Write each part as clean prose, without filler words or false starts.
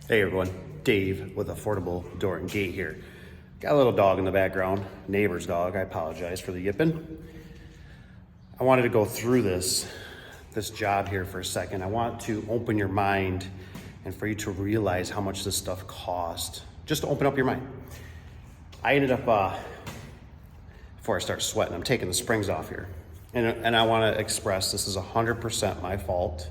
Hey everyone, Dave with Affordable Door and Gate here. Got a little dog in the background, neighbor's dog. I apologize for the yipping. I wanted to go through this job here for a second. I want to open your mind and for you to realize how much this stuff costs. Just to open up your mind. I ended up, before I start sweating, I'm taking the springs off here. And I want to express this is 100% my fault.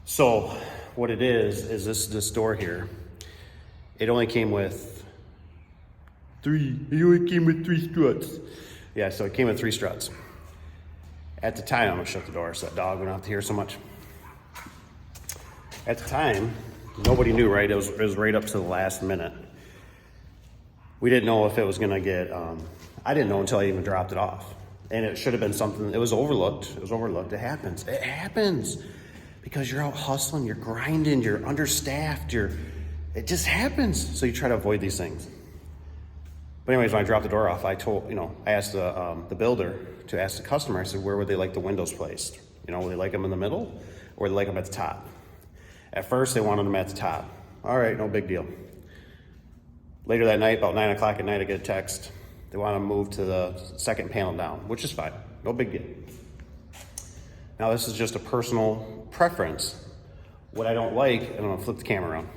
So what it is this door here, it only came with three struts. Yeah, so it came with 3 struts. At the time, I'm gonna shut the door so that dog wouldn't have to hear so much. At the time, nobody knew, right? It was right up to the last minute. We didn't know if it was gonna get, I didn't know until I even dropped it off. And it should have been something, it was overlooked. It happens. Because you're out hustling, you're grinding, you're understaffed, it just happens. So you try to avoid these things. But anyways, when I dropped the door off, I asked the builder to ask the customer, I said, where would they like the windows placed? Would they like them in the middle or would they like them at the top? At first, they wanted them at the top. All right, no big deal. Later that night, about 9 o'clock at night, I get a text. They want to move to the second panel down, which is fine, no big deal. Now this is just a personal preference. What I don't like, and I'm gonna flip the camera around.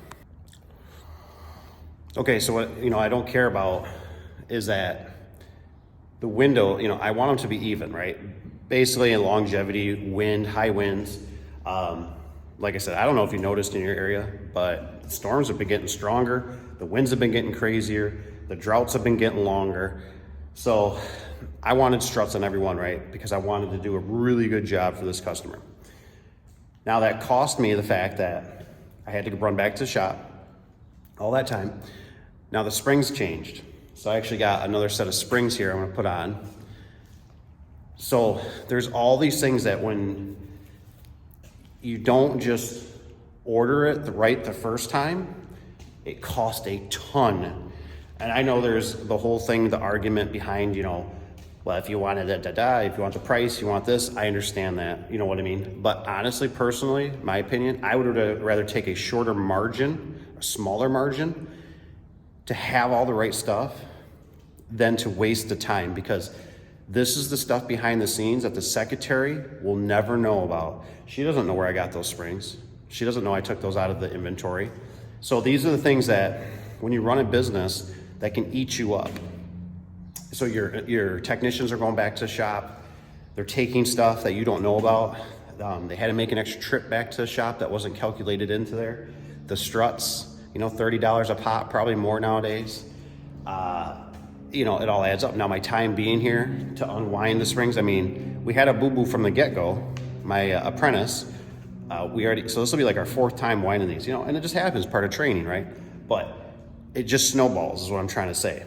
Okay, so what I don't care about is that the window, I want them to be even, right? Basically in longevity, wind, high winds. Like I said, I don't know if you noticed in your area, but the storms have been getting stronger, the winds have been getting crazier, the droughts have been getting longer. So I wanted struts on every one, right? Because I wanted to do a really good job for this customer. Now that cost me the fact that I had to run back to the shop all that time. Now the springs changed. So I actually got another set of springs here I'm gonna put on. So there's all these things that when you don't just order it right the first time, it costs a ton. And I know there's the whole thing, the argument behind, well, if you wanted if you want the price, you want this, I understand that, you know what I mean? But honestly, personally, my opinion, I would rather take a shorter margin, a smaller margin, to have all the right stuff than to waste the time, because this is the stuff behind the scenes that the secretary will never know about. She doesn't know where I got those springs. She doesn't know I took those out of the inventory. So these are the things that when you run a business that can eat you up. So your technicians are going back to the shop. They're taking stuff that you don't know about. They had to make an extra trip back to the shop that wasn't calculated into there. The struts, $30 a pop, probably more nowadays. It all adds up. Now my time being here to unwind the springs, we had a boo-boo from the get-go. My apprentice, so this will be like our 4th time winding these, and it just happens, part of training, right? But it just snowballs is what I'm trying to say.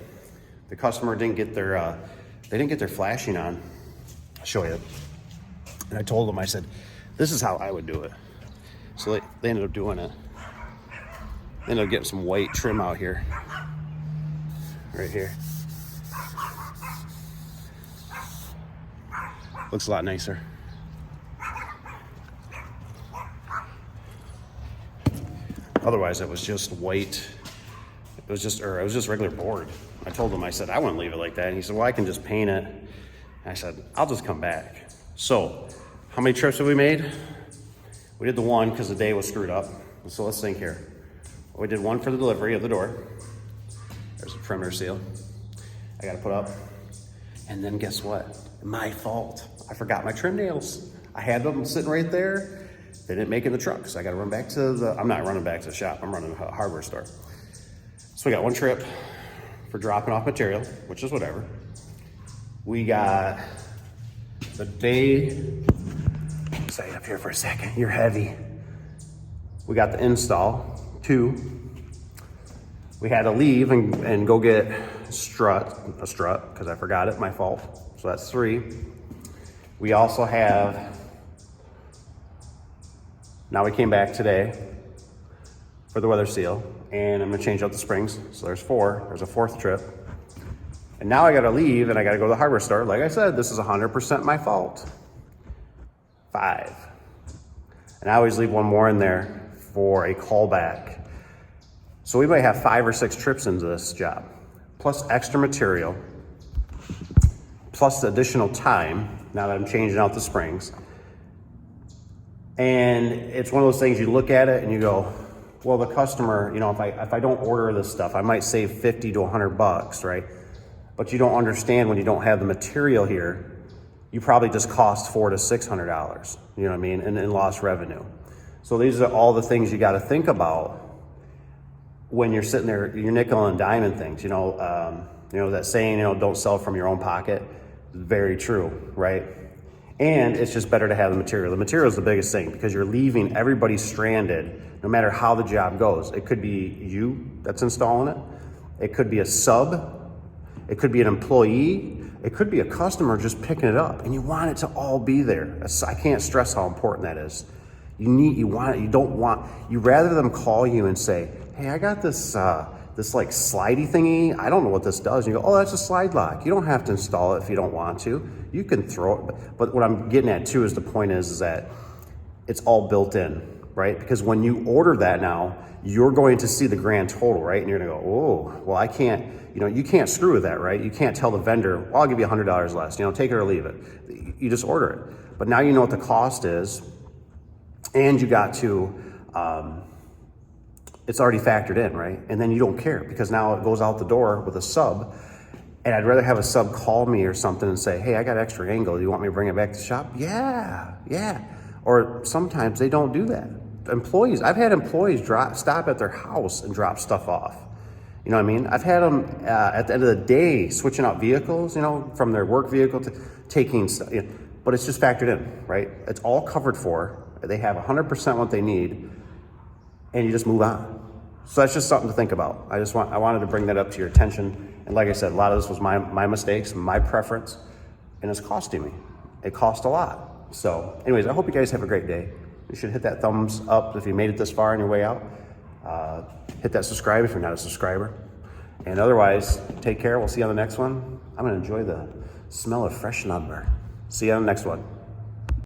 The customer didn't get their flashing on. I'll show you. And I told them, I said, this is how I would do it. So they ended up doing it. They ended up getting some white trim out here. Right here. Looks a lot nicer. Otherwise, it was just white. It was just regular board. I told him, I said, I wouldn't leave it like that. And he said, well, I can just paint it. And I said, I'll just come back. So how many trips have we made? We did the one because the day was screwed up. So let's think here. We did one for the delivery of the door. There's a perimeter seal I got to put up. And then guess what? My fault. I forgot my trim nails. I had them sitting right there. They didn't make it in the truck. So I got to run back to I'm not running back to the shop. I'm running a hardware store. So we got one trip for dropping off material, which is whatever. We got the day, stay up here for a second, you're heavy. We got the install, 2. We had to leave and go get a strut, because I forgot it, my fault. So that's 3. We also have, now we came back today for the weather seal, and I'm gonna change out the springs. So there's 4, there's a 4th trip. And now I gotta leave and I gotta go to the hardware store. Like I said, this is 100% my fault. 5. And I always leave one more in there for a callback. So we might have 5 or 6 trips into this job, plus extra material, plus the additional time, now that I'm changing out the springs. And it's one of those things, you look at it and you go, well, the customer, you know, if I don't order this stuff, I might save 50 to 100 bucks, right? But you don't understand, when you don't have the material here, you probably just cost $400 to $600, you know what I mean, in lost revenue. So these are all the things you got to think about when you're sitting there, you're nickel and diming things. You know that saying, don't sell from your own pocket. Very true, right? And it's just better to have the material. The material is the biggest thing, because you're leaving everybody stranded no matter how the job goes. It could be you that's installing it. It could be a sub. It could be an employee. It could be a customer just picking it up, and you want it to all be there. I can't stress how important that is. You rather them call you and say, hey, I got this like slidey thingy. I don't know what this does. And you go, oh, that's a slide lock. You don't have to install it if you don't want to. You can throw it. But what I'm getting at too is the point is that it's all built in, right? Because when you order that now, you're going to see the grand total, right? And you're gonna go, oh, well, I can't, you can't screw with that, right? You can't tell the vendor, well, I'll give you $100 less, take it or leave it. You just order it. But now you know what the cost is, and you got to, it's already factored in, right? And then you don't care, because now it goes out the door with a sub, and I'd rather have a sub call me or something and say, hey, I got extra angle. Do you want me to bring it back to the shop? Yeah. Or sometimes they don't do that. I've had employees stop at their house and drop stuff off. You know what I mean? I've had them at the end of the day switching out vehicles, from their work vehicle to taking stuff. But it's just factored in, right? It's all covered for. They have 100% what they need, and you just move on. So that's just something to think about. I wanted to bring that up to your attention. And like I said, a lot of this was my mistakes, my preference, and it's costing me. It cost a lot. So anyways, I hope you guys have a great day. You should hit that thumbs up if you made it this far on your way out. Hit that subscribe if you're not a subscriber. And otherwise, take care. We'll see you on the next one. I'm gonna enjoy the smell of fresh number. See you on the next one.